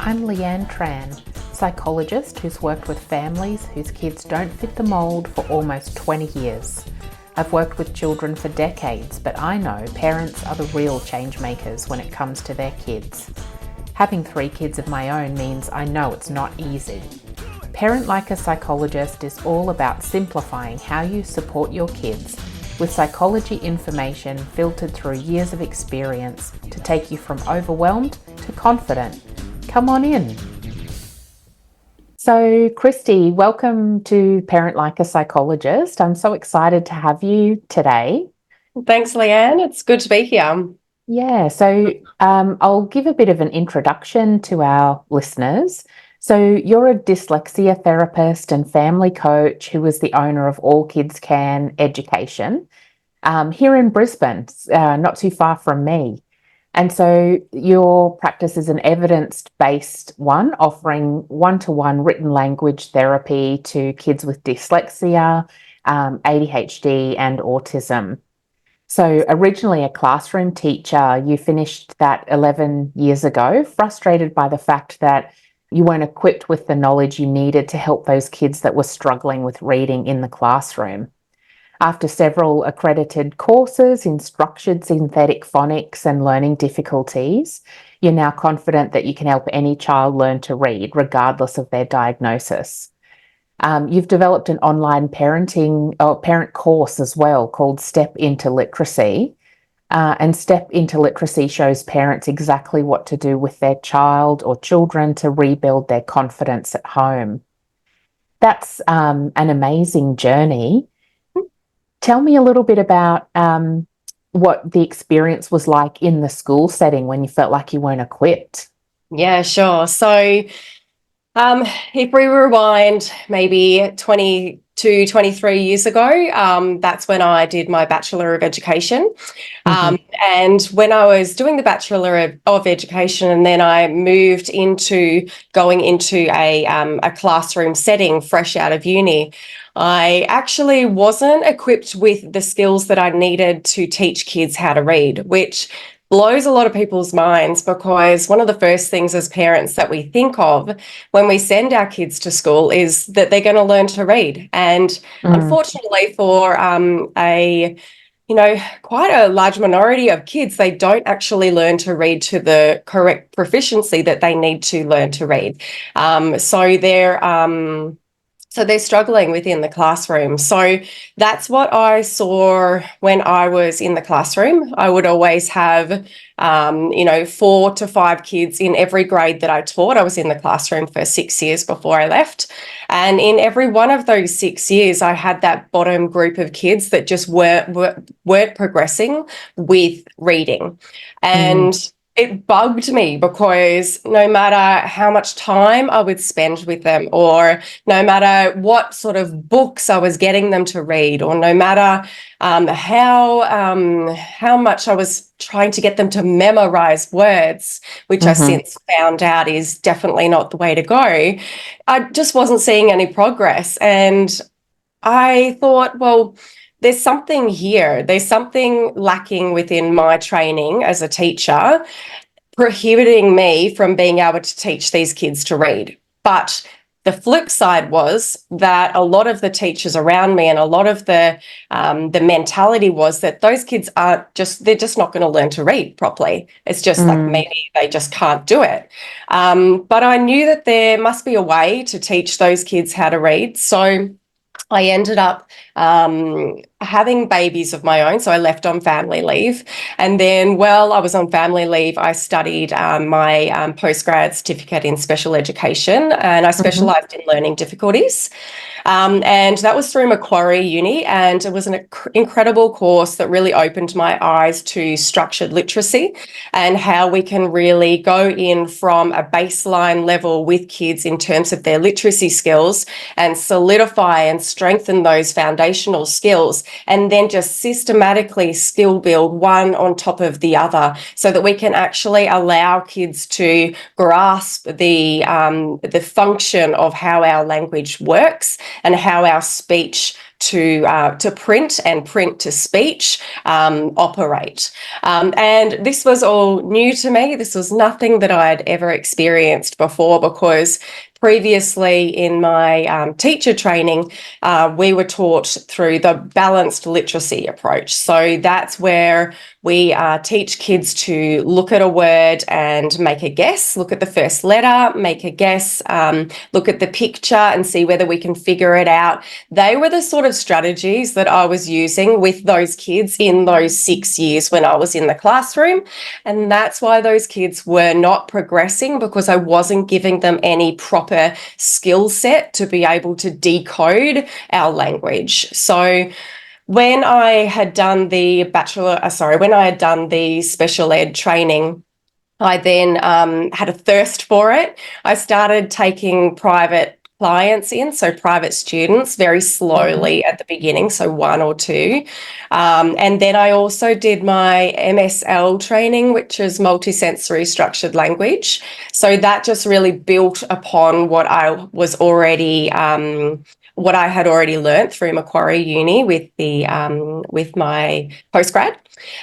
I'm Leanne Tran, psychologist who's worked with families whose kids don't fit the mould for almost 20 years. I've worked with children for decades, but I know parents are the real change makers when it comes to their kids. Having 3 kids of my own means I know it's not easy. Parent Like a Psychologist is all about simplifying how you support your kids with psychology information filtered through years of experience to take you from overwhelmed to confident. Come on in. So, Kristy, welcome to Parent Like a Psychologist. I'm so excited to have you today. Thanks, Leanne. It's good to be here. Yeah, so I'll give a bit of an introduction to our listeners. So you're a dyslexia therapist and family coach who is the owner of All Kids Can Education here in Brisbane, not too far from me. And so your practice is an evidence-based one, offering one-to-one written language therapy to kids with dyslexia, ADHD and autism. So originally a classroom teacher, you finished that 11 years ago, frustrated by the fact that you weren't equipped with the knowledge you needed to help those kids that were struggling with reading in the classroom. After several accredited courses in structured synthetic phonics and learning difficulties, you're now confident that you can help any child learn to read, regardless of their diagnosis. You've developed an online parent course as well called Step Into Literacy. And Step Into Literacy shows parents exactly what to do with their child or children to rebuild their confidence at home. That's an amazing journey. Tell me a little bit about what the experience was like in the school setting when you felt like you weren't equipped. Yeah, sure. So if we rewind maybe 22, 23 years ago, that's when I did my Bachelor of Education. And when I was doing the Bachelor of Education, and then I moved into going into a classroom setting fresh out of uni, I actually wasn't equipped with the skills that I needed to teach kids how to read, which blows a lot of people's minds, because one of the first things as parents that we think of when we send our kids to school is that they're going to learn to read. And unfortunately for quite a large minority of kids, they don't actually learn to read to the correct proficiency that they need to learn to read. So they're struggling within the classroom. So that's what I saw when I was in the classroom. I would always have, 4 to 5 kids in every grade that I taught. I was in the classroom for 6 years before I left. And in every one of those 6 years, I had that bottom group of kids that just weren't progressing with reading. And it bugged me, because no matter how much time I would spend with them, or no matter what sort of books I was getting them to read, or no matter how much I was trying to get them to memorize words, which I since found out is definitely not the way to go, I just wasn't seeing any progress. And I thought, well, there's something here. There's something lacking within my training as a teacher, prohibiting me from being able to teach these kids to read. But the flip side was that a lot of the teachers around me and a lot of the mentality was that those kids they're just not going to learn to read properly. It's just like maybe they just can't do it. But I knew that there must be a way to teach those kids how to read. So I ended up having babies of my own. So I left on family leave. And then while I was on family leave, I studied my postgrad certificate in special education, and I specialised in learning difficulties. And that was through Macquarie Uni, and it was an incredible course that really opened my eyes to structured literacy and how we can really go in from a baseline level with kids in terms of their literacy skills and solidify and strengthen those foundational skills, and then just systematically skill build one on top of the other, so that we can actually allow kids to grasp the function of how our language works and how our speech to print and print to speech operate. And this was all new to me. This was nothing that I had ever experienced before, because previously in my teacher training, we were taught through the balanced literacy approach. So that's where we teach kids to look at a word and make a guess, look at the first letter, make a guess, look at the picture and see whether we can figure it out. They were the sort of strategies that I was using with those kids in those 6 years when I was in the classroom. And that's why those kids were not progressing, because I wasn't giving them any proper skill set to be able to decode our language. So when I had done the special ed training, I then had a thirst for it. I started taking private clients in, so private students, very slowly at the beginning, so 1 or 2. And then I also did my MSL training, which is multisensory structured language. So that just really built upon what I was already what I had already learnt through Macquarie Uni with my postgrad.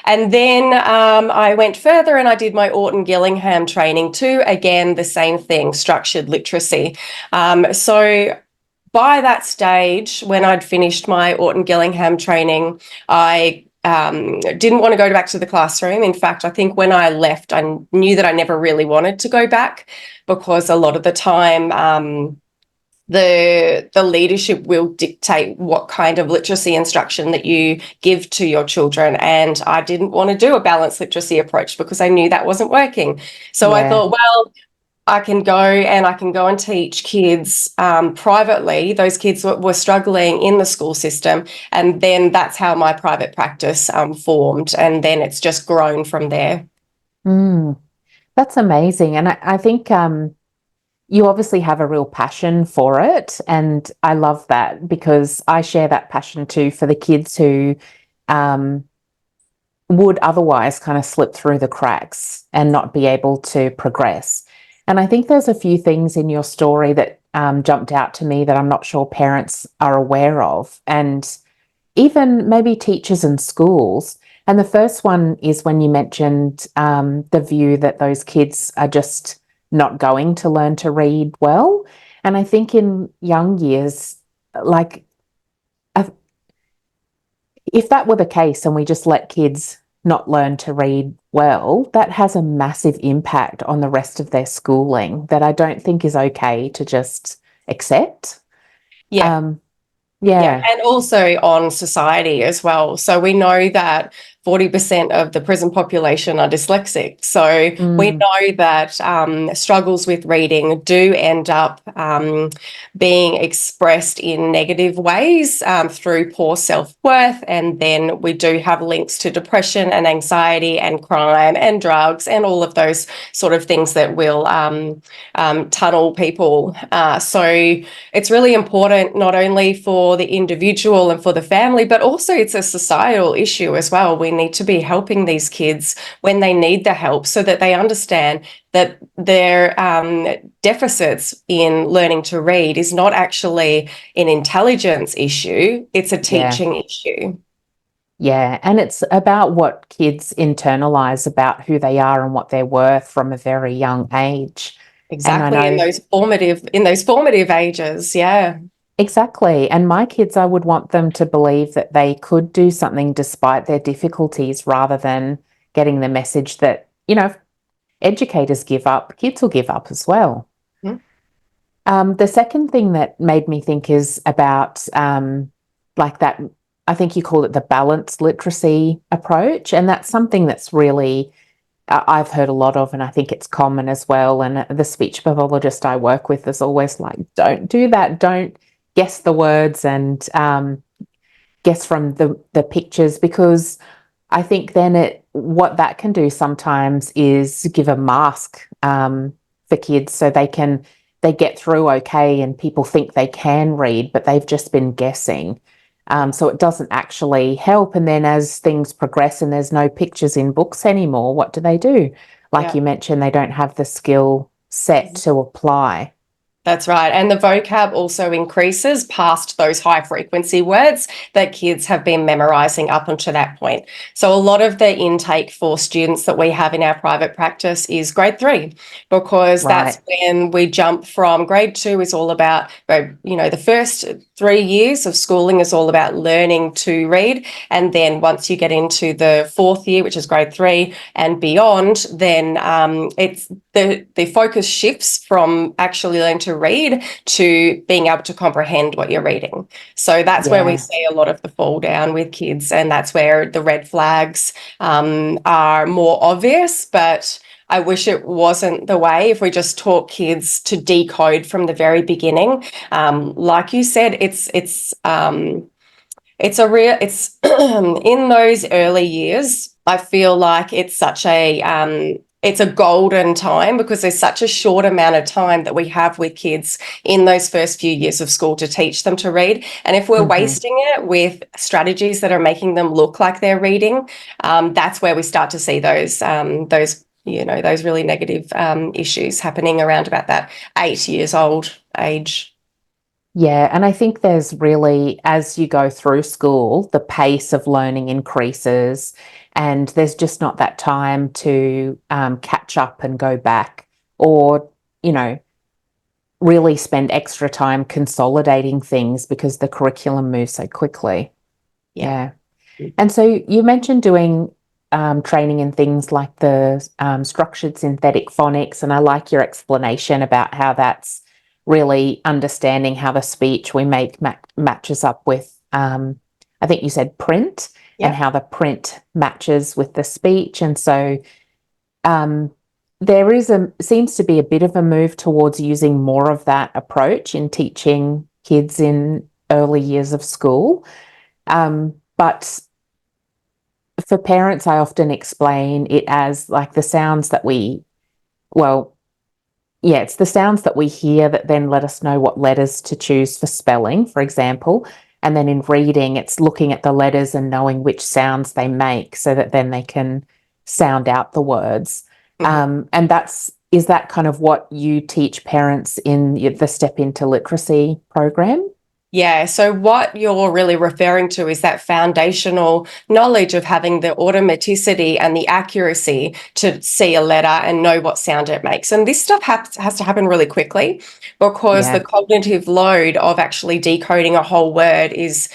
And then I went further and I did my Orton-Gillingham training too. Again, the same thing, structured literacy. So by that stage, when I'd finished my Orton-Gillingham training, I didn't want to go back to the classroom. In fact, I think when I left, I knew that I never really wanted to go back, because a lot of the time, the leadership will dictate what kind of literacy instruction that you give to your children. And I didn't want to do a balanced literacy approach because I knew that wasn't working. So I thought, well, I can go and teach kids privately. Those kids were struggling in the school system. And then that's how my private practice formed. And then it's just grown from there. That's amazing. And I think you obviously have a real passion for it. And I love that, because I share that passion too for the kids who would otherwise kind of slip through the cracks and not be able to progress. And I think there's a few things in your story that jumped out to me that I'm not sure parents are aware of, and even maybe teachers in schools. And the first one is when you mentioned the view that those kids are just not going to learn to read well. And I think in young years, like, if that were the case and we just let kids not learn to read well, that has a massive impact on the rest of their schooling that I don't think is okay to just accept. Yeah. And also on society as well. So we know that 40% of the prison population are dyslexic. So we know that struggles with reading do end up being expressed in negative ways through poor self-worth. And then we do have links to depression and anxiety and crime and drugs and all of those sort of things that will tunnel people. So it's really important not only for the individual and for the family, but also it's a societal issue as well. We need to be helping these kids when they need the help, so that they understand that their deficits in learning to read is not actually an intelligence issue, it's a teaching issue. Yeah, and it's about what kids internalize about who they are and what they're worth from a very young age. Exactly, in those formative ages, yeah. Exactly. And my kids, I would want them to believe that they could do something despite their difficulties, rather than getting the message that, if educators give up, kids will give up as well. The second thing that made me think is about like that, I think you call it the balanced literacy approach. And that's something that's really, I've heard a lot of, and I think it's common as well. And the speech pathologist I work with is always like, don't do that. Don't guess the words and guess from the pictures, because I think then what that can do sometimes is give a mask for kids, so they get through okay and people think they can read, but they've just been guessing. So it doesn't actually help. And then as things progress and there's no pictures in books anymore, what do? Like you mentioned, they don't have the skill set to apply. That's right. And the vocab also increases past those high frequency words that kids have been memorizing up until that point. So a lot of the intake for students that we have in our private practice is grade 3, because that's Right. when we jump from grade 2 is all about, the first 3 years of schooling is all about learning to read. And then once you get into the 4th year, which is grade 3 and beyond, then it's the focus shifts from actually learning to read to being able to comprehend what you're reading. So that's where we Yeah. see a lot of the fall down with kids, and that's where the red flags are more obvious. But I wish it wasn't the way. If we just taught kids to decode from the very beginning, like you said, it's in those early years, I feel like it's such it's a golden time, because there's such a short amount of time that we have with kids in those first few years of school to teach them to read. And if we're wasting it with strategies that are making them look like they're reading, that's where we start to see those really negative issues happening around about that 8 years old age. Yeah, and I think there's really, as you go through school, the pace of learning increases, and there's just not that time to catch up and go back, or, really spend extra time consolidating things because the curriculum moves so quickly. Yeah. And so you mentioned doing training in things like the structured synthetic phonics, and I like your explanation about how that's really understanding how the speech we make matches up with, I think you said print, and how the print matches with the speech. And so there seems to be a bit of a move towards using more of that approach in teaching kids in early years of school. But for parents, I often explain it as like the sounds that it's the sounds that we hear that then let us know what letters to choose for spelling, for example. And then in reading, it's looking at the letters and knowing which sounds they make so that then they can sound out the words. And is that kind of what you teach parents in the Step Into Literacy program? Yeah, so what you're really referring to is that foundational knowledge of having the automaticity and the accuracy to see a letter and know what sound it makes. And this stuff has to happen really quickly, because the cognitive load of actually decoding a whole word is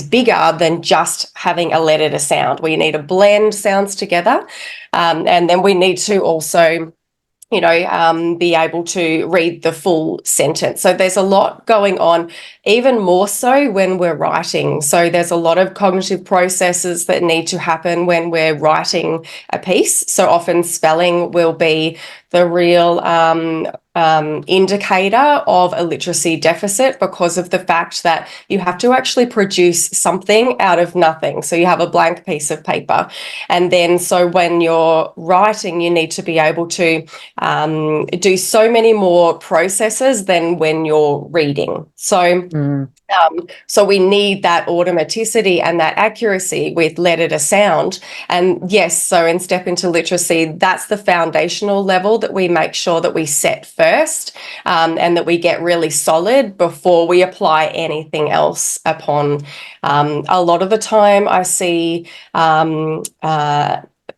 bigger than just having a letter to sound. We need to blend sounds together, and then we need to also be able to read the full sentence. So there's a lot going on, even more so when we're writing. So there's a lot of cognitive processes that need to happen when we're writing a piece. So often spelling will be the real indicator of a literacy deficit, because of the fact that you have to actually produce something out of nothing. So you have a blank piece of paper. And then so when you're writing, you need to be able to do so many more processes than when you're reading. So we need that automaticity and that accuracy with letter to sound. And yes, so in Step Into Literacy, that's the foundational level that we make sure that we set first, and that we get really solid before we apply anything else upon. A lot of the time I see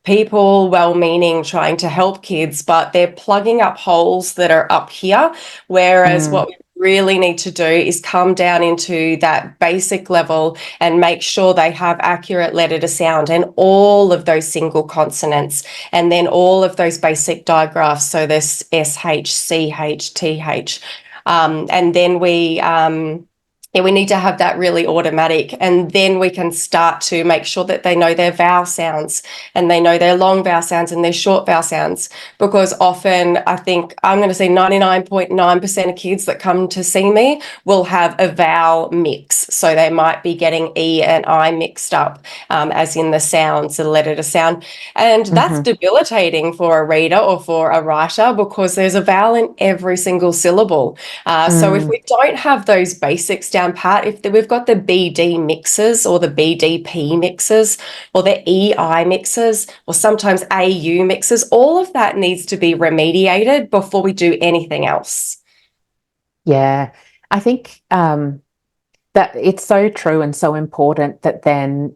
people well-meaning trying to help kids, but they're plugging up holes that are up here, whereas what we really need to do is come down into that basic level and make sure they have accurate letter to sound and all of those single consonants, and then all of those basic digraphs, so there's SH, CH, TH, and then we need to have that really automatic, and then we can start to make sure that they know their vowel sounds, and they know their long vowel sounds and their short vowel sounds, because often I think I'm going to say 99.9% of kids that come to see me will have a vowel mix. So they might be getting E and I mixed up, as in the sounds, the letter to sound. And that's debilitating for a reader or for a writer, because there's a vowel in every single syllable. So if we don't have those basics down pat, if we've got the BD mixes or the BDP mixes or the EI mixes or sometimes AU mixes, all of that needs to be remediated before we do anything else. Yeah. I think that it's so true and so important that then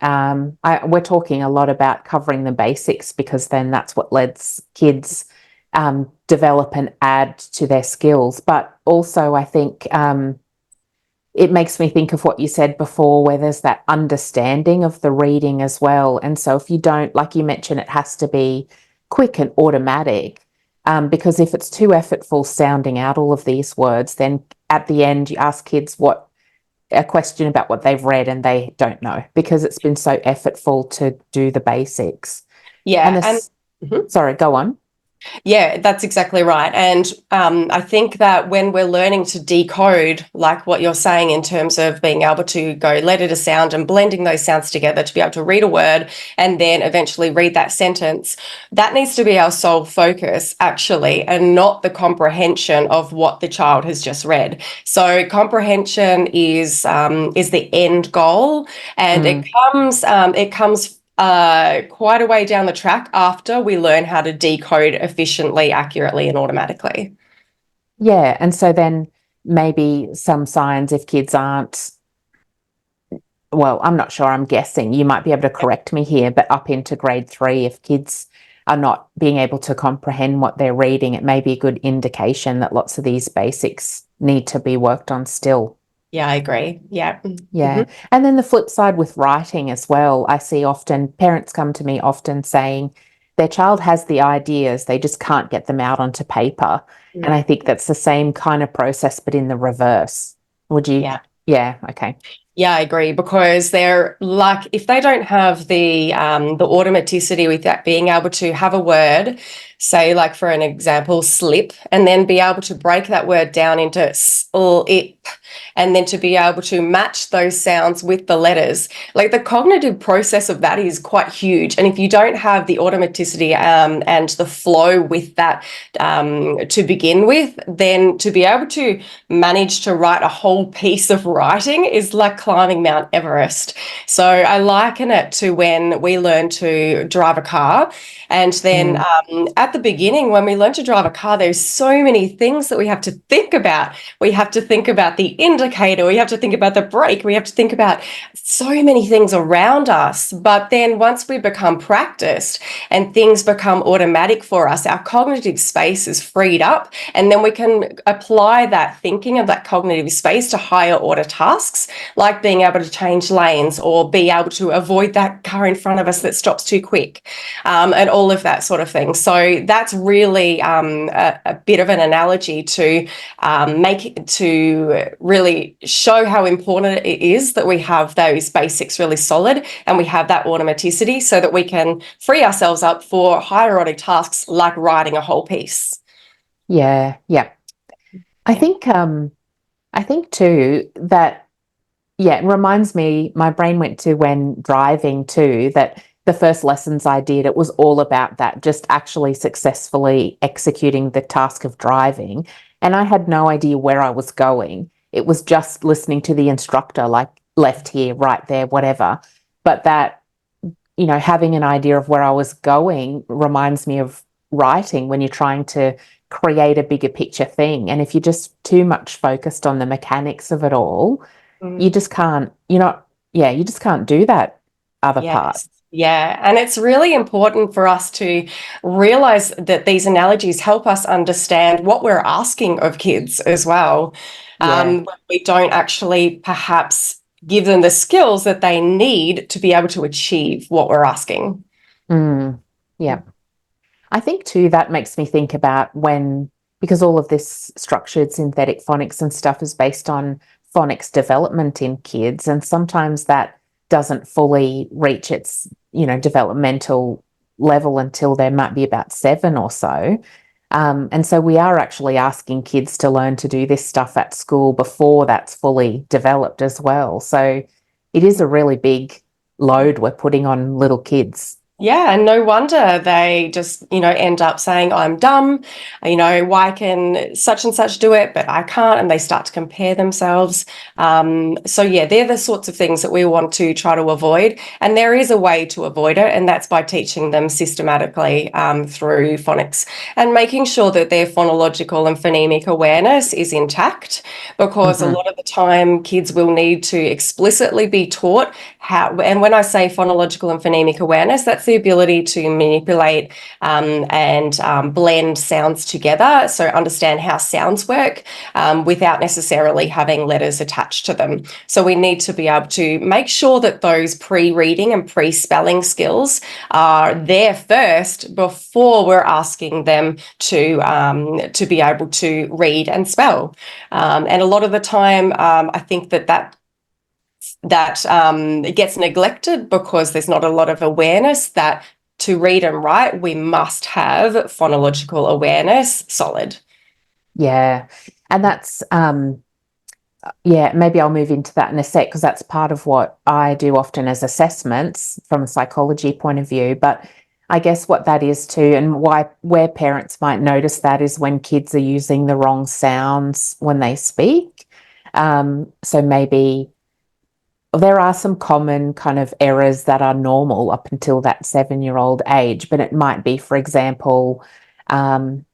we're talking a lot about covering the basics, because then that's what lets kids develop and add to their skills. But also, I think it makes me think of what you said before, where there's that understanding of the reading as well. And so if you don't, like you mentioned, it has to be quick and automatic. Because if it's too effortful sounding out all of these words, then at the end you ask kids what a question about what they've read and they don't know, because it's been so effortful to do the basics. And Yeah, and this, sorry, go on. yeah, that's exactly right. And I think that when we're learning to decode, like what you're saying in terms of being able to go letter to sound and blending those sounds together to be able to read a word and then eventually read that sentence, that needs to be our sole focus, actually, and not the comprehension of what the child has just read. So comprehension is the end goal, and it comes quite a way down the track after we learn how to decode efficiently, accurately, and automatically. Yeah. And so then maybe some signs, if kids aren't, well, I'm not sure, I'm guessing, you might be able to correct me here, but up into grade 3, if kids are not being able to comprehend what they're reading, it may be a good indication that lots of these basics need to be worked on still. Yeah, I agree. Yeah. Yeah. Mhm. And then the flip side with writing as well, I see often parents come to me often saying their child has the ideas, they just can't get them out onto paper. And I Mm. think that's the same kind of process, but in the reverse. Would you? Yeah. Yeah. Okay. Yeah, I agree, because they're like, if they don't have the automaticity with that, being able to have a word, say like for an example, slip, and then be able to break that word down into slip, and then to be able to match those sounds with the letters, like the cognitive process of that is quite huge. And if you don't have the automaticity and the flow with that to begin with, then to be able to manage to write a whole piece of writing is like climbing Mount Everest. So I liken it to when we learn to drive a car. And then Mm, at the beginning, when we learn to drive a car, there's so many things that we have to think about. We have to think about the indicator, we have to think about the brake, we have to think about so many things around us. But then once we become practiced and things become automatic for us, our cognitive space is freed up, and then we can apply that thinking of that cognitive space to higher order tasks, like being able to change lanes or be able to avoid that car in front of us that stops too quick, and all of that sort of thing. So that's really a bit of an analogy to to really show how important it is that we have those basics really solid and we have that automaticity, so that we can free ourselves up for higher order tasks like writing a whole piece. yeah. Yeah. I Yeah. think I think too that, yeah, it reminds me, my brain went to when driving too, that the first lessons I did, it was all about that, just actually successfully executing the task of driving. And I had no idea where I was going. It was just listening to the instructor, like left here, right there, whatever. But that, having an idea of where I was going reminds me of writing when you're trying to create a bigger picture thing. And if you're just too much focused on the mechanics of it all, you Mm. just can't, yeah, you just can't do that other part. Yes. Yeah. And it's really important for us to realize that these analogies help us understand what we're asking of kids as well. Yeah. When we don't actually perhaps give them the skills that they need to be able to achieve what we're asking. Mm, yeah. I think too, that makes me think about because all of this structured synthetic phonics and stuff is based on phonics development in kids. And sometimes that doesn't fully reach its, developmental level until they might be about 7 or so. And so we are actually asking kids to learn to do this stuff at school before that's fully developed as well. So it is a really big load we're putting on little kids. Yeah, and no wonder they just, end up saying, I'm dumb, why can such and such do it, but I can't, and they start to compare themselves. So yeah, they're the sorts of things that we want to try to avoid. And there is a way to avoid it, and that's by teaching them systematically through phonics and making sure that their phonological and phonemic awareness is intact, because a Hmm. lot of the time kids will need to explicitly be taught how, and when I say phonological and phonemic awareness, that's the ability to manipulate and blend sounds together. So understand how sounds work without necessarily having letters attached to them. So we need to be able to make sure that those pre-reading and pre-spelling skills are there first before we're asking them to be able to read and spell. And a lot of the time, I think that it gets neglected because there's not a lot of awareness that to read and write, we must have phonological awareness solid. Yeah. And that's, yeah, maybe I'll move into that in a sec, because that's part of what I do often as assessments from a psychology point of view. But I guess what that is too, and why where parents might notice that, is when kids are using the wrong sounds when they speak. So maybe there are some common kind of errors that are normal up until that 7-year-old age, but it might be, for example, um,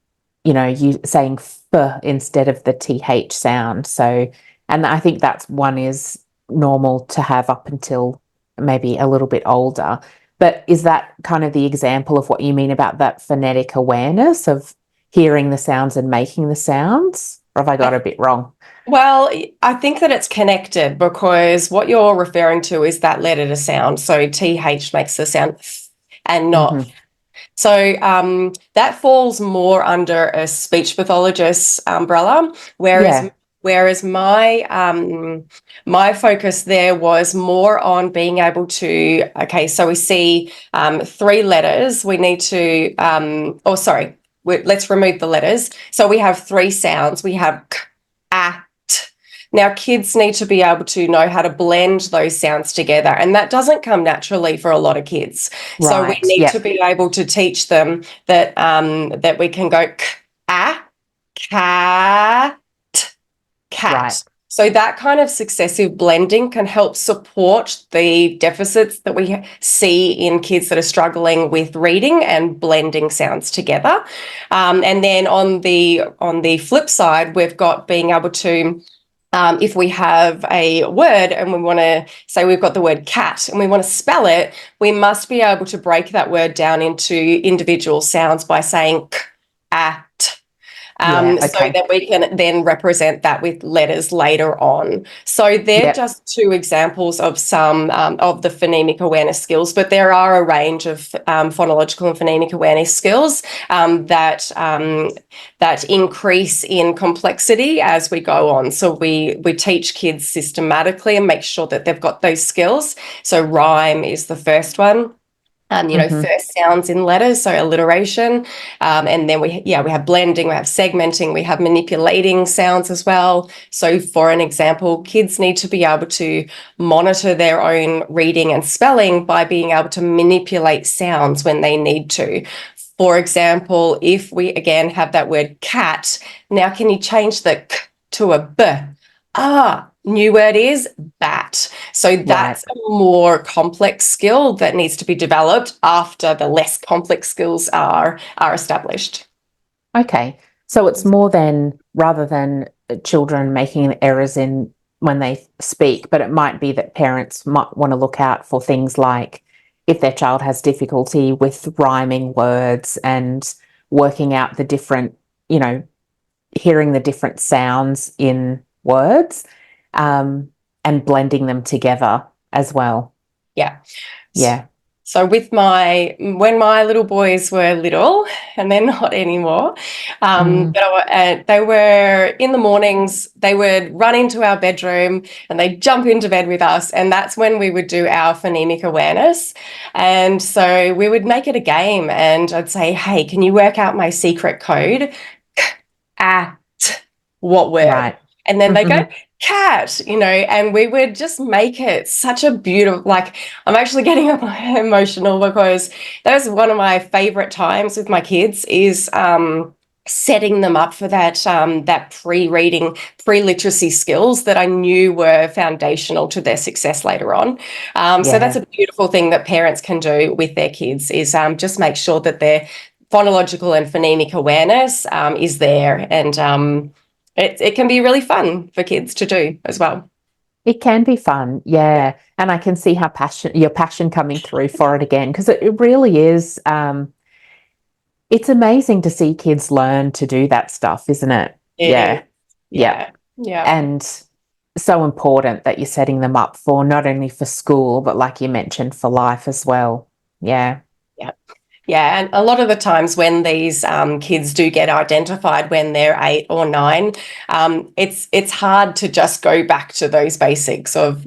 you saying f instead of the th sound. So, and I think that's one is normal to have up until maybe a little bit older. But is that kind of the example of what you mean about that phonetic awareness of hearing the sounds and making the sounds? Or have I got it a bit wrong? Well, I think that it's connected because what you're referring to is that letter to sound. So TH makes the sound and not. Hmm. So that falls more under a speech pathologist's umbrella, whereas Yeah. whereas my focus there was more on being able to. Okay, so we see three letters. We need to. Oh, sorry. Let's remove the letters. So we have three sounds. We have k, a, t. Now, kids need to be able to know how to blend those sounds together, and that doesn't come naturally for a lot of kids. So we Right. need to Yep. be able to teach them that we can go k, a, cat, Right. cat. So that kind of successive blending can help support the deficits that we see in kids that are struggling with reading and blending sounds together. And then on the flip side, we've got being able to if we have a word and we want to say we've got the word cat and we want to spell it, we must be able to break that word down into individual sounds by saying k, at, Yeah. so Okay. that we can then represent that with letters later on. So they're Yep. just two examples of some of the phonemic awareness skills, but there are a range of phonological and phonemic awareness skills that increase in complexity as we go on. So we teach kids systematically and make sure that they've got those skills. So rhyme is the first one. Hmm. First sounds in letters, so alliteration, and then we have blending, we have segmenting, we have manipulating sounds as well. So, for an example, kids need to be able to monitor their own reading and spelling by being able to manipulate sounds when they need to. For example, if we again have that word cat, now can you change the k to a b? New word is bat. So Right. that's a more complex skill that needs to be developed after the less complex skills are established. Okay. So it's more than, rather than children making errors in when they speak, but it might be that parents might want to look out for things like if their child has difficulty with rhyming words and working out the different, you know, hearing the different sounds in words, um, and blending them together as well. Yeah. Yeah. So when my little boys were little, and they're not anymore, Mm, they were in the mornings, they would run into our bedroom and they'd jump into bed with us. And that's when we would do our phonemic awareness. And so we would make it a game and I'd say, hey, can you work out my secret code? At what word? right. And then they go, Mhm. cat, and we would just make it such a beautiful, like, I'm actually getting emotional because that was one of my favorite times with my kids is setting them up for that pre-reading, pre-literacy skills that I knew were foundational to their success later on. So that's Yeah, a beautiful thing that parents can do with their kids is just make sure that their phonological and phonemic awareness is there, and it can be really fun for kids to do as well. it can be fun. Yeah. And I can see how your passion coming through for it again, because it really is. It's amazing to see kids learn to do that stuff, isn't it? It Yeah. is. Yeah. Yeah. Yeah. And so important that you're setting them up for not only for school, but like you mentioned, for life as well. Yeah. Yeah. Yeah, and a lot of the times when these kids do get identified when they're 8 or 9, it's hard to just go back to those basics of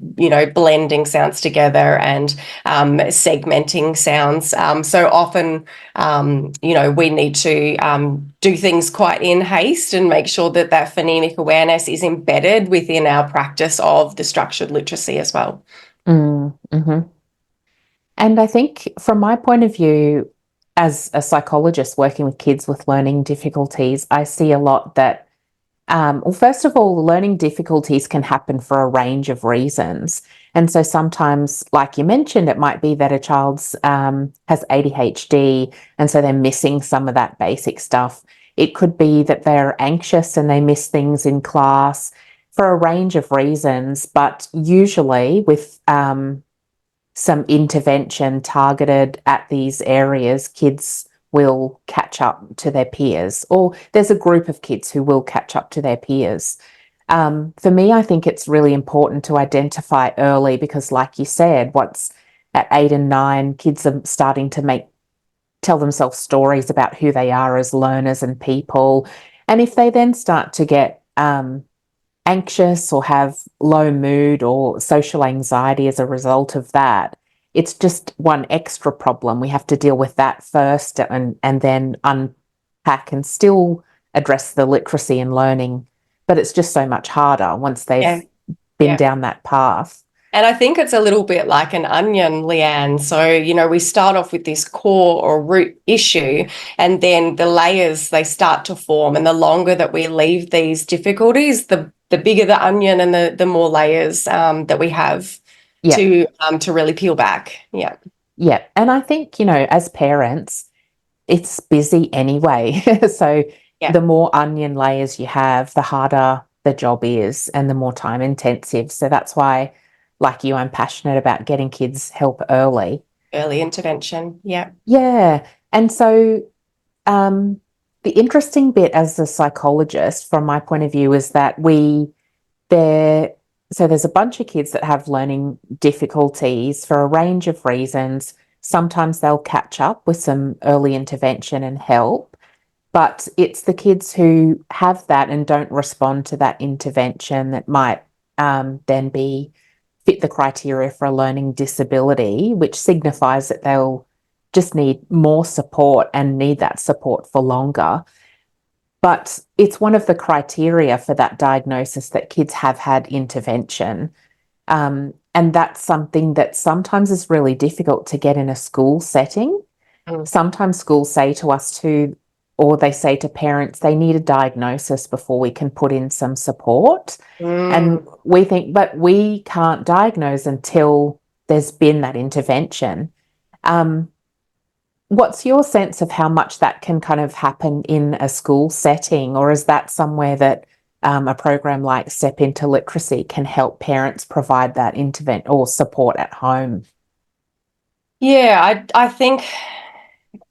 blending sounds together and segmenting sounds. So often, we need to do things quite in haste and make sure that that phonemic awareness is embedded within our practice of the structured literacy as well. Mm-hmm. And I think from my point of view, as a psychologist working with kids with learning difficulties, I see a lot that, well, first of all, learning difficulties can happen for a range of reasons. And so sometimes, like you mentioned, it might be that a child's has ADHD, and so they're missing some of that basic stuff. It could be that they're anxious and they miss things in class for a range of reasons, but usually with some intervention targeted at these areas, kids will catch up to their peers, or there's a group of kids who will catch up to their peers. For me, I think it's really important to identify early because, like you said, what's at 8 and 9, kids are starting to tell themselves stories about who they are as learners and people. And if they then start to get anxious or have low mood or social anxiety as a result of that, it's just one extra problem. We have to deal with that first and then unpack and still address the literacy and learning. But it's just so much harder once they've Yeah. been Yeah. down that path. And I think it's a little bit like an onion, Leanne. So, we start off with this core or root issue, and then the layers, they start to form. And the longer that we leave these difficulties, the bigger the onion and the more layers that we have Yeah. to really peel back. Yeah. Yeah. And I think, as parents, it's busy anyway. So Yeah. the more onion layers you have, the harder the job is and the more time intensive. So that's why, like you, I'm passionate about getting kids help early. Early intervention. Yeah. Yeah. And so um, the interesting bit as a psychologist, from my point of view, is that there, so there's a bunch of kids that have learning difficulties for a range of reasons. Sometimes they'll catch up with some early intervention and help, but it's the kids who have that and don't respond to that intervention that might then be fit the criteria for a learning disability, which signifies that they'll just need more support and need that support for longer. But it's one of the criteria for that diagnosis that kids have had intervention. And that's something that sometimes is really difficult to get in a school setting. Mm. Sometimes schools say to us too, or they say to parents, they need a diagnosis before we can put in some support. And Mm. we think, but we can't diagnose until there's been that intervention. Um, what's your sense of how much that can kind of happen in a school setting, or is that somewhere that a program like Step Into Literacy can help parents provide that intervent or support at home? Yeah, I think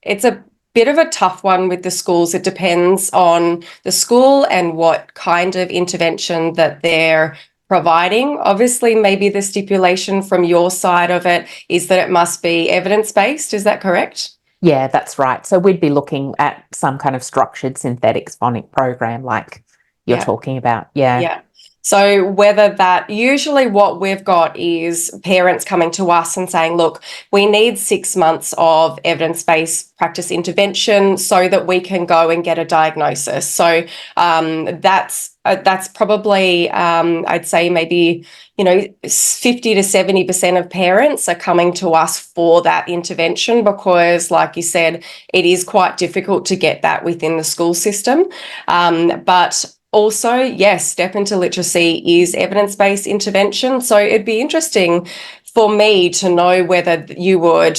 it's a bit of a tough one with the schools. It depends on the school and what kind of intervention that they're providing. Obviously, maybe the stipulation from your side of it is that it must be evidence-based. Is that correct? Yeah, that's right. So we'd be looking at some kind of structured synthetic phonic program like you're Yeah. talking about. Yeah. Yeah. So whether that, usually what we've got is parents coming to us and saying, look, we need 6 months of evidence-based practice intervention so that we can go and get a diagnosis. So that's probably, I'd say maybe, 50 to 70% of parents are coming to us for that intervention because, like you said, it is quite difficult to get that within the school system. But also, yes, Step into Literacy is evidence-based intervention. So it'd be interesting for me to know whether you would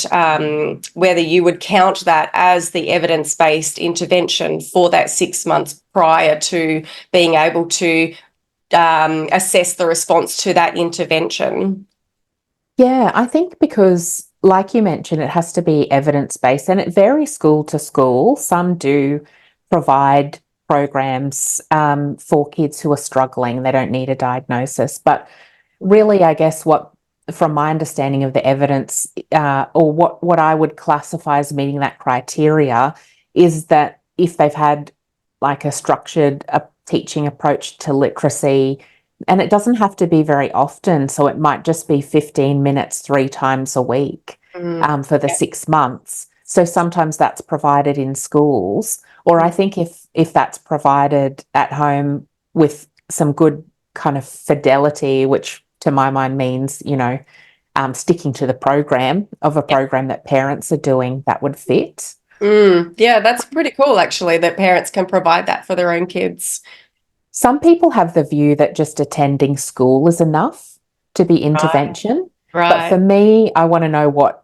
count that as the evidence-based intervention for that 6 months prior to being able to assess the response to that intervention. Yeah, I think because, like you mentioned, it has to be evidence-based and it varies school to school. Some do provide programs for kids who are struggling. They don't need a diagnosis. But really, I guess from my understanding of the evidence, or what I would classify as meeting that criteria, is that if they've had like a structured teaching approach to literacy, and it doesn't have to be very often. So it might just be 15 minutes 3 times a week for the 6 months. So sometimes that's provided in schools, or I think if that's provided at home with some good kind of fidelity, which to my mind means, sticking to the program that parents are doing, that would fit. Yeah, that's pretty cool, actually, that parents can provide that for their own kids. Some people have the view that just attending school is enough to be intervention. But for Right. me, I want to know what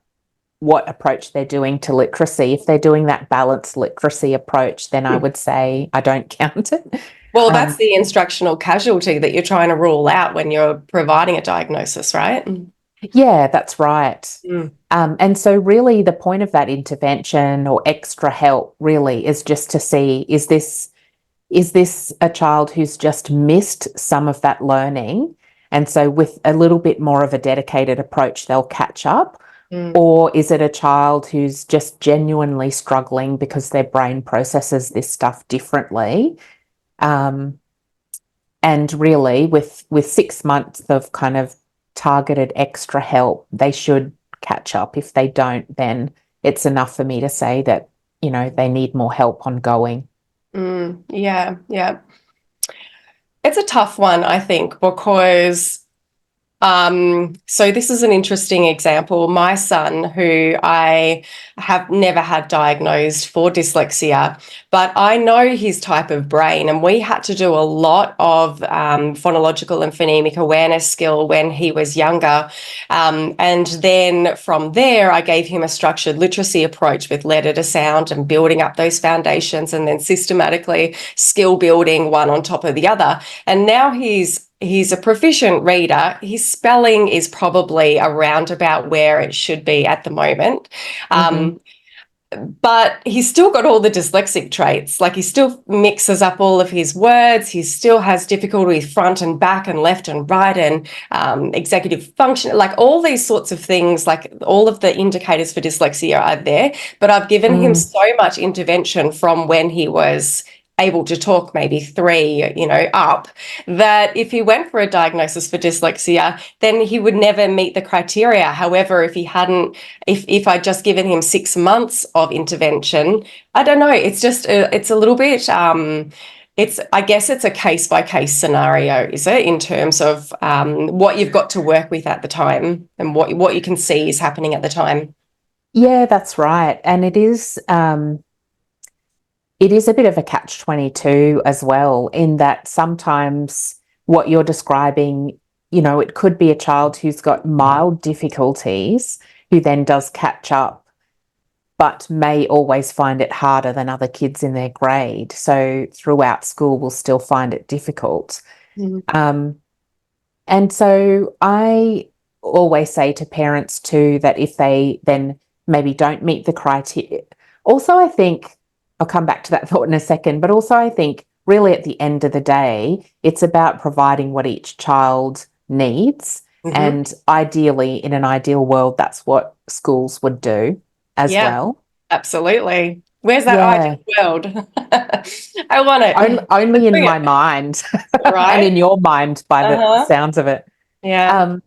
approach they're doing to literacy. If they're doing that balanced literacy approach, then I would say I don't count it. Well, that's the instructional casualty that you're trying to rule out when you're providing a diagnosis, right? Yeah, that's right. And so really the point of that intervention or extra help really is just to see, is this a child who's just missed some of that learning? And so with a little bit more of a dedicated approach, they'll catch up. Or is it a child who's just genuinely struggling because their brain processes this stuff differently? And really, with 6 months of kind of targeted extra help, they should catch up. If they don't, then it's enough for me to say that, they need more help ongoing. Yeah, yeah. It's a tough one, I think, because so this is an interesting example. My son, who I have never had diagnosed for dyslexia, but I know his type of brain, and we had to do a lot of phonological and phonemic awareness skill when he was younger. And then from there, I gave him a structured literacy approach with letter to sound and building up those foundations and then systematically skill building one on top of the other. And now he's a proficient reader. His spelling is probably around about where it should be at the moment. But he's still got all the dyslexic traits. Like he still mixes up all of his words. He still has difficulty with front and back and left and right and executive function, like all these sorts of things, like all of the indicators for dyslexia are there. But I've given him so much intervention from when he was able to talk, maybe 3, up, that if he went for a diagnosis for dyslexia, then he would never meet the criteria. However, if I'd just given him 6 months of intervention, I don't know, it's just, it's a little bit, I guess it's a case by case scenario, is it, in terms of what you've got to work with at the time and what you can see is happening at the time. Yeah, that's right. And it is a bit of a catch-22 as well, in that sometimes what you're describing, it could be a child who's got mild difficulties who then does catch up, but may always find it harder than other kids in their grade. So throughout school, will still find it difficult. And so I always say to parents too that if they then maybe don't meet the criteria, also I think, I'll come back to that thought in a second, but also I think really at the end of the day, it's about providing what each child needs. And ideally, in an ideal world, that's what schools would do as well. Absolutely. Where's that Yeah. ideal world? I want it. Only Let's in bring my it, mind and right? in your mind by the Uh-huh. sounds of it. Yeah. Um,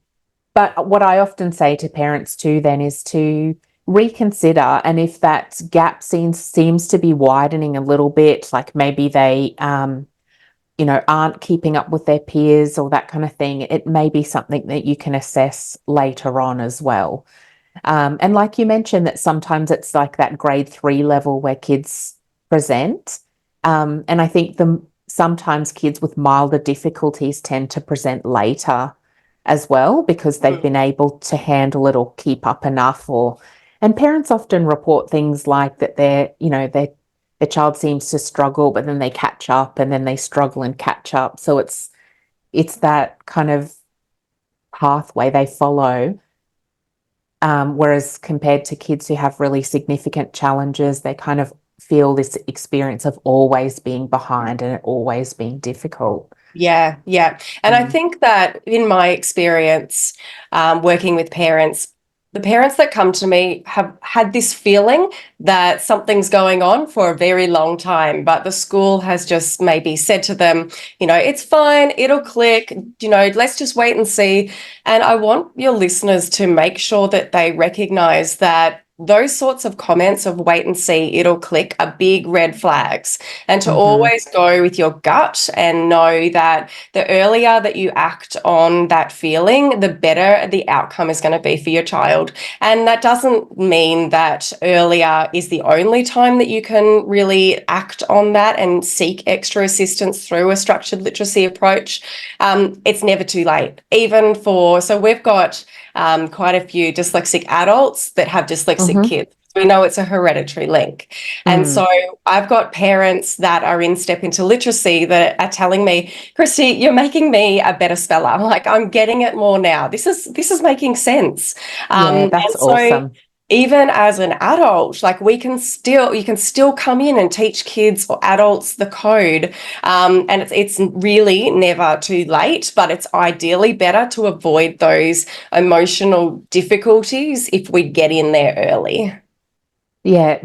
but what I often say to parents too then is to reconsider, and if that gap seems to be widening a little bit, like maybe they aren't keeping up with their peers or that kind of thing, it may be something that you can assess later on as well. And like you mentioned, that sometimes it's like that grade 3 level where kids present. And I think sometimes kids with milder difficulties tend to present later as well because they've Mm. been able to handle it or keep up enough. And parents often report things like that their child seems to struggle, but then they catch up and then they struggle and catch up. So it's that kind of pathway they follow. Whereas compared to kids who have really significant challenges, they kind of feel this experience of always being behind and it always being difficult. Yeah, yeah. And I Mm. think that in my experience, working with parents, the parents that come to me have had this feeling that something's going on for a very long time, but the school has just maybe said to them, it's fine, it'll click, let's just wait and see. And I want your listeners to make sure that they recognize that those sorts of comments of wait and see, it'll click are big red flags. And to Mm-hmm. always go with your gut and know that the earlier that you act on that feeling, the better the outcome is going to be for your child. And that doesn't mean that earlier is the only time that you can really act on that and seek extra assistance through a structured literacy approach. It's never too late. So we've got quite a few dyslexic adults that have dyslexic Mm-hmm. kids. We know it's a hereditary link. And Mm. so I've got parents that are in Step Into Literacy that are telling me, Kristy, you're making me a better speller. Like, I'm getting it more now. This is making sense. Yeah, that's And so awesome. even as an adult, like you can still come in and teach kids or adults the code. And it's really never too late, but it's ideally better to avoid those emotional difficulties if we get in there early. Yeah,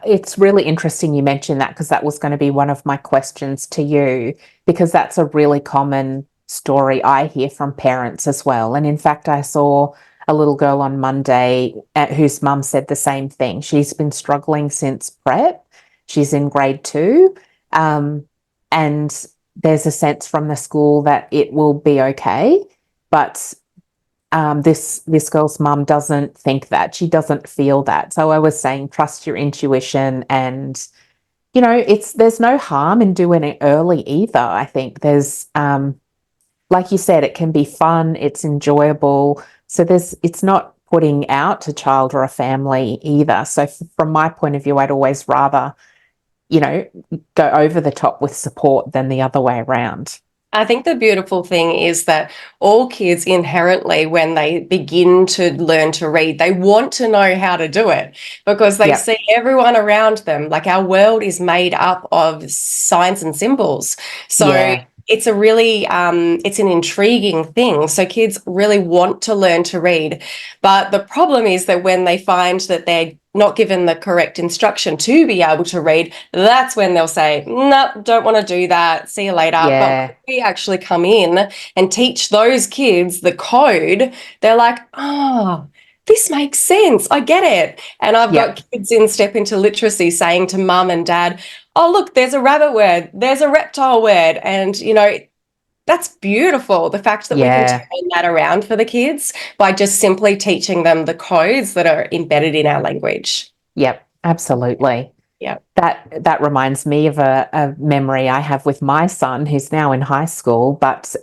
it's really interesting you mentioned that because that was going to be one of my questions to you, because that's a really common story I hear from parents as well. And in fact, I saw a little girl on Monday whose mum said the same thing. She's been struggling since prep. She's in grade 2. And there's a sense from the school that it will be okay. But this girl's mum doesn't think that. She doesn't feel that. So I was saying, trust your intuition, and there's no harm in doing it early either. I think there's like you said, it can be fun, it's enjoyable. So it's not putting out a child or a family either. So from my point of view, I'd always rather you know go over the top with support than the other way around. I think the beautiful thing is that all kids inherently, when they begin to learn to read, they want to know how to do it because they Yep. see everyone around them. Like our world is made up of signs and symbols. So Yeah. it's it's an intriguing thing. So kids really want to learn to read. But the problem is that when they find that they're not given the correct instruction to be able to read, that's when they'll say, nope, don't want to do that. See you later. But Yeah. we actually come in and teach those kids the code, they're like, oh, this makes sense. I get it. And I've got Yep. kids in Step Into Literacy saying to mum and dad, oh, look, there's a rabbit word, there's a reptile word. And, that's beautiful. The fact that we can turn Yeah. that around for the kids by just simply teaching them the codes that are embedded in our language. Yep. Absolutely. Yeah. That reminds me of a memory I have with my son who's now in high school, but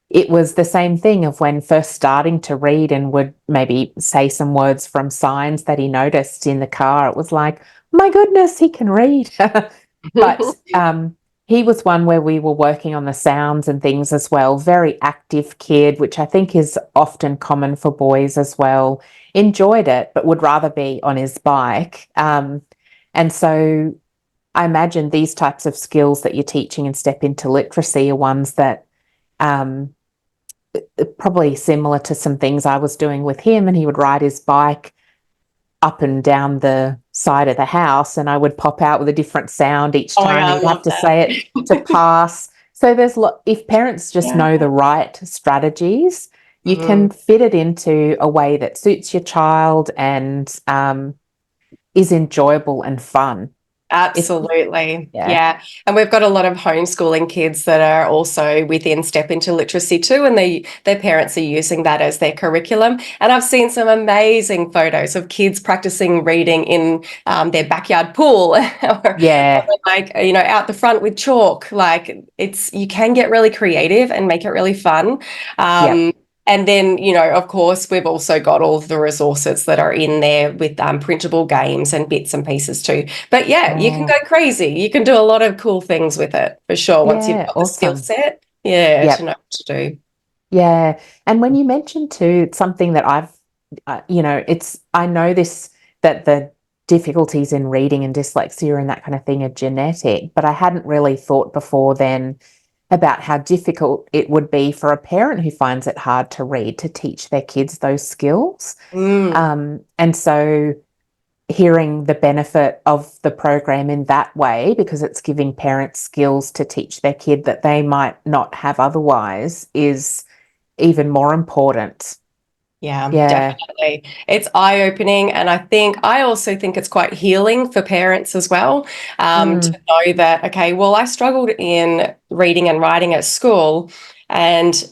it was the same thing of when first starting to read and would maybe say some words from signs that he noticed in the car. It was like, my goodness, he can read. But he was one where we were working on the sounds and things as well. Very active kid, which I think is often common for boys as well. Enjoyed it, but would rather be on his bike. And so I imagine these types of skills that you're teaching and Step Into Literacy are ones that um, probably similar to some things I was doing with him, and he would ride his bike up and down the side of the house, and I would pop out with a different sound each Oh my time, God, and I you'd have love to that. say it to pass. So if parents just Yeah. know the right strategies, you Mhm. can fit it into a way that suits your child and is enjoyable and fun. If Absolutely. yeah, Yeah. And we've got a lot of homeschooling kids that are also within Step into Literacy too, and their parents are using that as their curriculum. And I've seen some amazing photos of kids practicing reading in their backyard pool or yeah, like, out the front with chalk. Like you can get really creative and make it really fun. yep. And then, of course, we've also got all of the resources that are in there with printable games and bits and pieces too. But yeah, you can go Oh, crazy. You can do a lot of cool things with it for sure once you've yeah, got the skill awesome. set, yeah, to Yep. know what to do. Yeah. And when you mentioned too, something that I know this, that the difficulties in reading and dyslexia and that kind of thing are genetic, but I hadn't really thought before then about how difficult it would be for a parent who finds it hard to read to teach their kids those skills. Mm, And so hearing the benefit of the program in that way, because it's giving parents skills to teach their kid that they might not have otherwise, is even more important. yeah, Yeah. definitely. It's eye-opening, and I also think it's quite healing for parents as well, to Mm, know that, okay, well, I struggled in reading and writing at school, and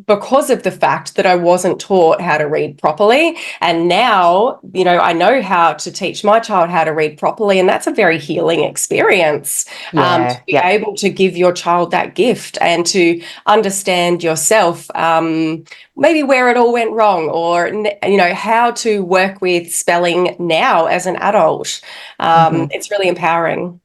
because of the fact that I wasn't taught how to read properly. And now, I know how to teach my child how to read properly. And that's a very healing experience, to yeah. be Yep. able to give your child that gift and to understand yourself, maybe where it all went wrong, or, how to work with spelling now as an adult. Hmm. It's really empowering.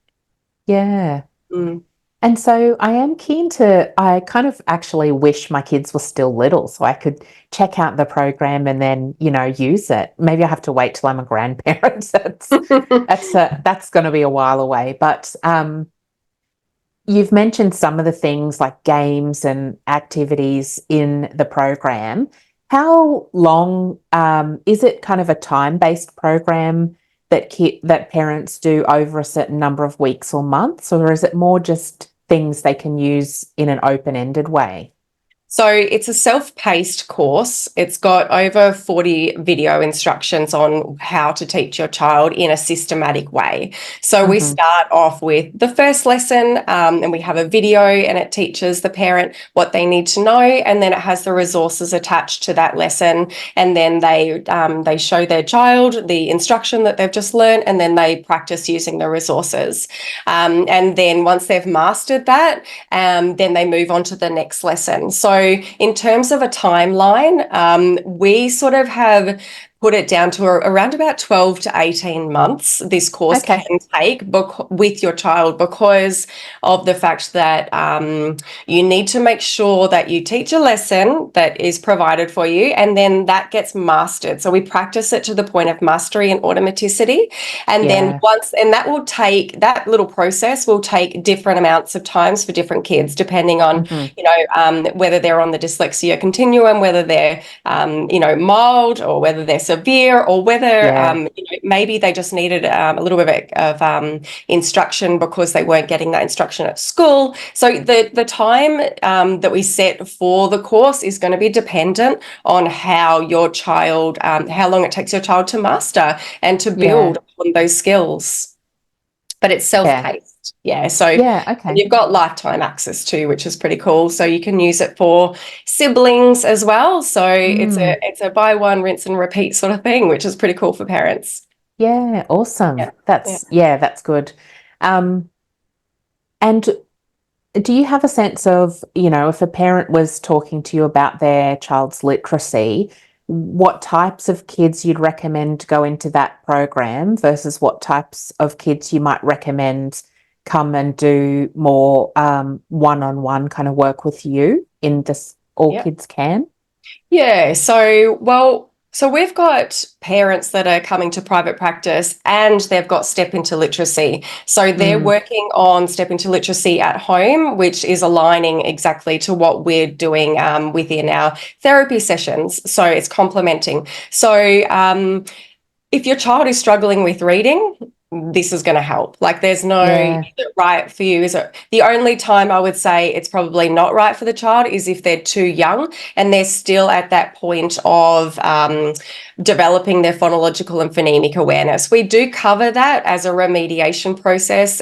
Yeah. Mm. And so I kind of actually wish my kids were still little so I could check out the program and then, use it. Maybe I have to wait till I'm a grandparent. That's going to be a while away. But you've mentioned some of the things like games and activities in the program. How long is it? Kind of a time-based program that parents do over a certain number of weeks or months, or is it more just things they can use in an open-ended way? So it's a self-paced course. It's got over 40 video instructions on how to teach your child in a systematic way. So we Hmm. start off with the first lesson, and we have a video, and it teaches the parent what they need to know, and then it has the resources attached to that lesson. And then they show their child the instruction that they've just learned, and then they practice using the resources. And then once they've mastered that, then they move on to the next lesson. So in terms of a timeline, we sort of have put it down to around about 12 to 18 months this course can Okay. take with your child, because of the fact that you need to make sure that you teach a lesson that is provided for you, and then that gets mastered. So we practice it to the point of mastery and automaticity. And then Yeah. that little process will take different amounts of times for different kids, depending on, Hmm. whether they're on the dyslexia continuum, whether they're, mild, or whether they're severe, or whether, Yeah. maybe they just needed a little bit of instruction because they weren't getting that instruction at school. So the time that we set for the course is going to be dependent on how how long it takes your child to master and to Yeah. build on those skills. But it's Yeah. self-paced. Yeah. So, Yeah. and Okay. you've got lifetime access too, which is pretty cool. So you can use it for siblings as well. So Mm. it's a buy one, rinse and repeat sort of thing, which is pretty cool for parents. Yeah. Awesome. Yeah. Yeah. That's good. Um, and do you have a sense of, if a parent was talking to you about their child's literacy, what types of kids you'd recommend go into that program versus what types of kids you might recommend come and do more one-on-one kind of work with you in this All Yeah. Kids Can? Yeah. So we've got parents that are coming to private practice and they've got Step into Literacy. So they're Mm, working on Step into Literacy at home, which is aligning exactly to what we're doing within our therapy sessions. So it's complementing. So if your child is struggling with reading, this is going to help. Like, there's no, is Yeah. it right for you? Is it the only time I would say it's probably not right for the child is if they're too young and they're still at that point of developing their phonological and phonemic awareness. We do cover that as a remediation process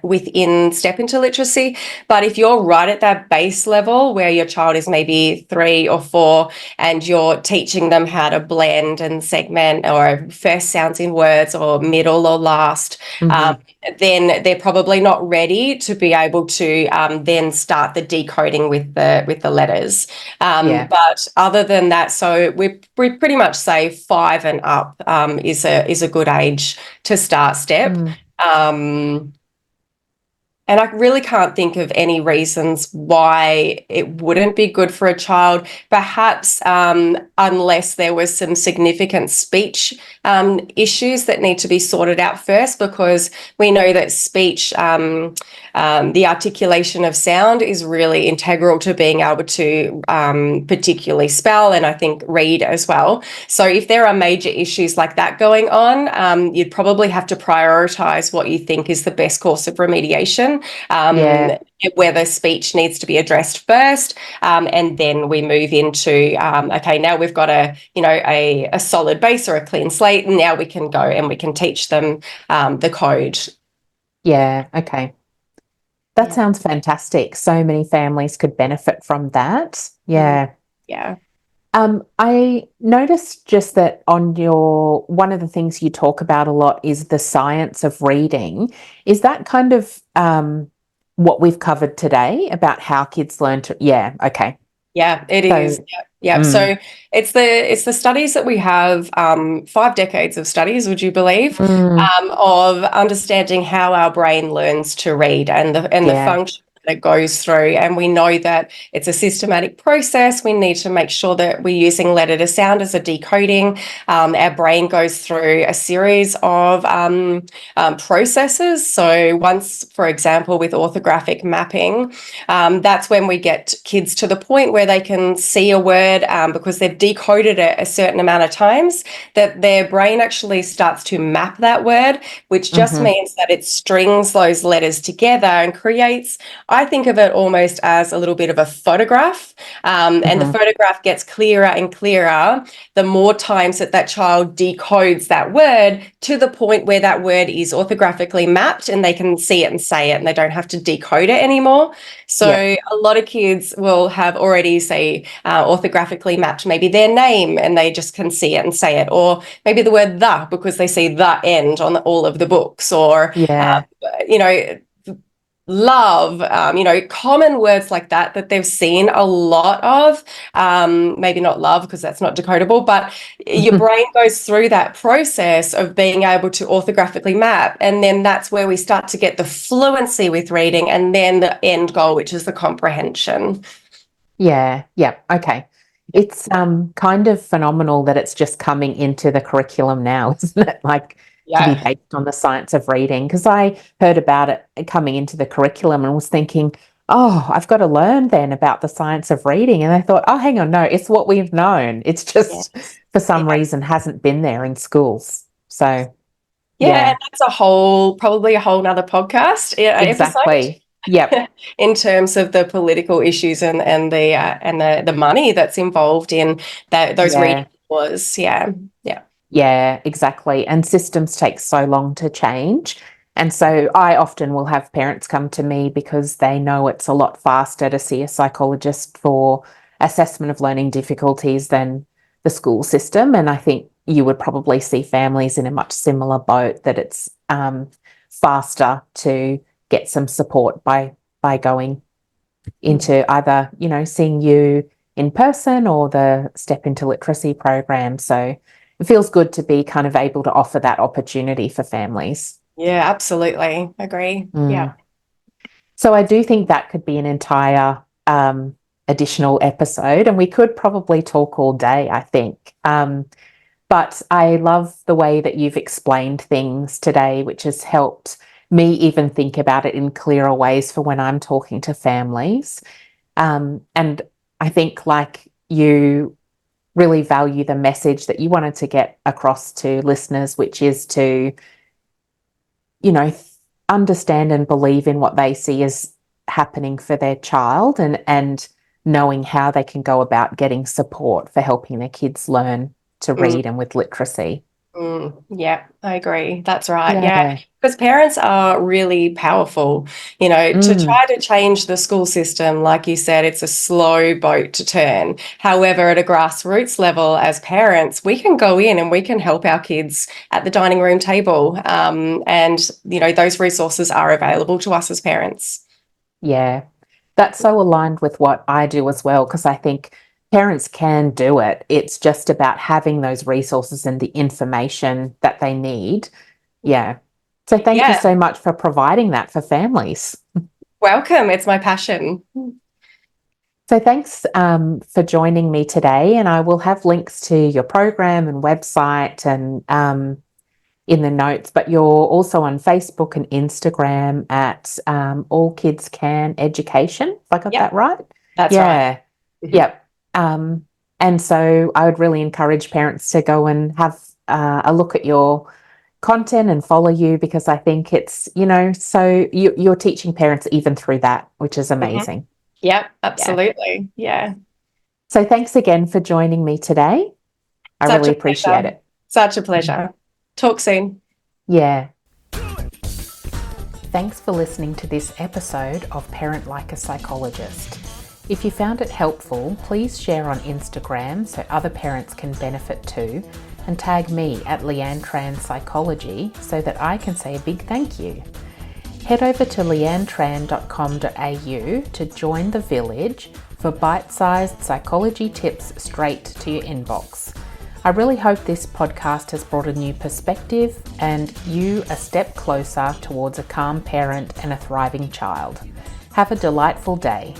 within Step Into Literacy. But if you're right at that base level where your child is maybe 3 or 4 and you're teaching them how to blend and segment or first sounds in words or middle or last, then they're probably not ready to be able to then start the decoding with the letters. Yeah. But other than that, so we pretty much say 5 and up is a good age to start Step. And I really can't think of any reasons why it wouldn't be good for a child, perhaps unless there was some significant speech issues that need to be sorted out first, because we know that speech, the articulation of sound is really integral to being able to particularly spell and I think read as well. So if there are major issues like that going on, you'd probably have to prioritize what you think is the best course of remediation. Whether speech needs to be addressed first, and then we move into okay, now we've got a solid base or a clean slate, and now we can go and we can teach them the code. Yeah. Okay. That sounds fantastic. So many families could benefit from that. Yeah. Yeah. I noticed just that on one of the things you talk about a lot is the science of reading. Is that kind of what we've covered today about how kids learn to? Yeah. Okay. Yeah, it is. Yeah. So it's the studies that we have, 5 decades of studies, would you believe, of understanding how our brain learns to read and the function that it goes through. And we know that it's a systematic process. We need to make sure that we're using letter to sound as a decoding. Our brain goes through a series of processes. So once, for example, with orthographic mapping, that's when we get kids to the point where they can see a word because they've decoded it a certain amount of times, that their brain actually starts to map that word, which just means that it strings those letters together and creates, I think of it almost as a little bit of a photograph. And the photograph gets clearer and clearer the more times that child decodes that word to the point where that word is orthographically mapped and they can see it and say it and they don't have to decode it anymore. So a lot of kids will have already, say, orthographically mapped maybe their name and they just can see it and say it, or maybe the word the because they see the end on all of the books, or, love, common words like that they've seen a lot of, maybe not love because that's not decodable, but your brain goes through that process of being able to orthographically map. And then that's where we start to get the fluency with reading and then the end goal, which is the comprehension. Yeah. Okay. It's kind of phenomenal that it's just coming into the curriculum now, isn't it? Like, to be based on the science of reading, because I heard about it coming into the curriculum and was thinking, oh, I've got to learn then about the science of reading. And I thought, oh, hang on, no, it's what we've known. It's just for some reason hasn't been there in schools. So, and that's probably a whole nother podcast exactly. episode. Yep. In terms of the political issues and the money that's involved in those reading laws. Yeah, exactly. And systems take so long to change. And so I often will have parents come to me because they know it's a lot faster to see a psychologist for assessment of learning difficulties than the school system. And I think you would probably see families in a much similar boat, that it's faster to get some support by going into either, seeing you in person or the Step Into Literacy program. So it feels good to be kind of able to offer that opportunity for families. Yeah, absolutely. Agree. Yeah. So I do think that could be an entire additional episode, and we could probably talk all day, I think. But I love the way that you've explained things today, which has helped me even think about it in clearer ways for when I'm talking to families. And I think, like you, really value the message that you wanted to get across to listeners, which is to, understand and believe in what they see as happening for their child, and knowing how they can go about getting support for helping their kids learn to read and with literacy. Yeah, I agree. That's right. Yeah, Yeah. because parents are really powerful. To try to change the school system, like you said, it's a slow boat to turn. However, at a grassroots level, as parents, we can go in and we can help our kids at the dining room table. And those resources are available to us as parents. Yeah. That's so aligned with what I do as well, because I think parents can do it. It's just about having those resources and the information that they need. Yeah. So thank you Yeah, so much for providing that for families. welcome. It's my passion. So thanks for joining me today, and I will have links to your program and website and in the notes, but you're also on Facebook and Instagram at All Kids Can Education, if I got Yep, that right. that's right. Yeah. Yep. And so I would really encourage parents to go and have a look at your content and follow you, because I think it's, so you're teaching parents even through that, which is amazing. Yep, Yeah. absolutely. Yeah. So thanks again for joining me today. I Such really a appreciate pleasure. it. Such a pleasure. Talk soon. Yeah. Thanks for listening to this episode of Parent Like a Psychologist. If you found it helpful, please share on Instagram so other parents can benefit too, and tag me at Leanne Psychology so that I can say a big thank you. Head over to leannetran.com.au to join the village for bite-sized psychology tips straight to your inbox. I really hope this podcast has brought a new perspective and you a step closer towards a calm parent and a thriving child. Have a delightful day.